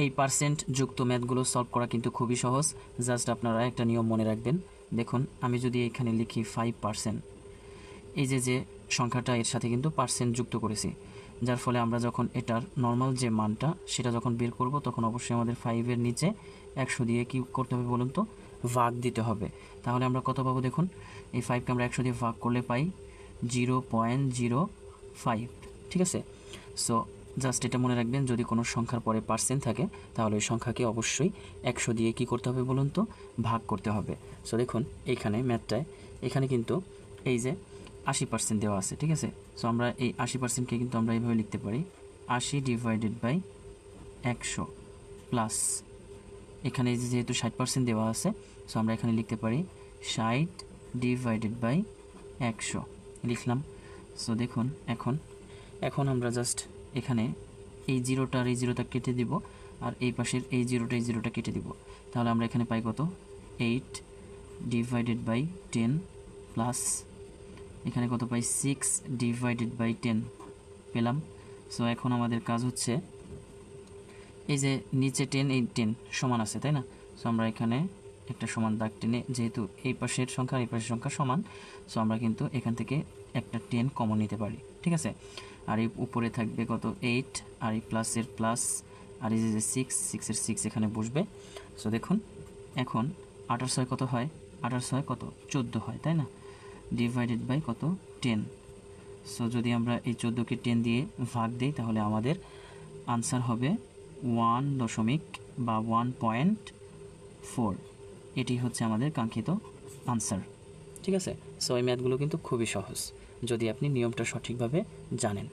এই পার্সেন্ট যুক্ত ম্যাথগুলো সলভ করা কিন্তু খুবই সহজ। জাস্ট আপনারা একটা নিয়ম মনে রাখবেন। দেখুন, আমি যদি এখানে লিখি 5%, এই যে সংখ্যাটা এর সাথে কিন্তু পার্সেন্ট যুক্ত করেছি, যার ফলে আমরা যখন এটার নর্মাল যে মানটা সেটা যখন বের করব তখন অবশ্যই আমাদের 5-এর নিচে 100 দিয়ে কী করতে হবে বলুন তো, ভাগ দিতে হবে। তাহলে আমরা কত পাবো দেখুন, এই 5কে আমরা 100 দিয়ে ভাগ করলে পাই 0.05। ঠিক আছে, সো জাস্ট এটা মনে রাখবেন, যদি কোনো সংখ্যার পরে পার্সেন্ট থাকে তাহলে ওই সংখ্যাকে অবশ্যই 100 দিয়ে কী করতে হবে বলুন তো, ভাগ করতে হবে। সো দেখুন এইখানে ম্যাথটায় এখানে কিন্তু এই যে 80% দেওয়া আছে। ঠিক আছে, সো আমরা এই 80%কে কিন্তু আমরা এইভাবে লিখতে পারি 80 ডিভাইডেড বাই 100 প্লাস এখানে যেহেতু 60% দেওয়া আছে, সো আমরা এখানে লিখতে পারি 60 ডিভাইডেড বাই 100 লিখলাম। সো দেখুন এখন আমরা জাস্ট এখানে এই জিরোটা আর এই জিরোটা কেটে দিব, আর এই পাশের এই জিরোটা কেটে দিব। তাহলে আমরা এখানে পাই কত, 8 ডিভাইডেড বাই 10 প্লাস এখানে কত পাই, 6 ডিভাইডেড বাই 10 পেলাম। সো এখন আমাদের কাজ হচ্ছে এই যে নিচে 10 এই 10 সমান আছে, তাই না? সো আমরা এখানে একটা সমান দাগ টেনে, যেহেতু এই পাশের সংখ্যা এই পাশের সংখ্যা সমান, সো আমরা কিন্তু এখান থেকে একটা 10 কমন নিতে পারি। ঠিক আছে, আর এই উপরে থাকবে কত, 8, আর এই প্লাসের প্লাস, আর এই যে 6-এর 6 এখানে বসবে। সো দেখুন এখন 8 আর 6 কত হয়, 8 আর 6 কত, 14 হয়, তাই না? ডিভাইডেড বাই কত, 10। সো যদি আমরা এই 14কে 10 দিয়ে ভাগ দিই তাহলে আমাদের আনসার হবে 1.4। এটি হচ্ছে আমাদের কাঙ্ক্ষিত আনসার। ঠিক আছে, সো এই ম্যাথগুলো কিন্তু খুবই সহজ যদি আপনি নিয়মটা সঠিকভাবে জানেন।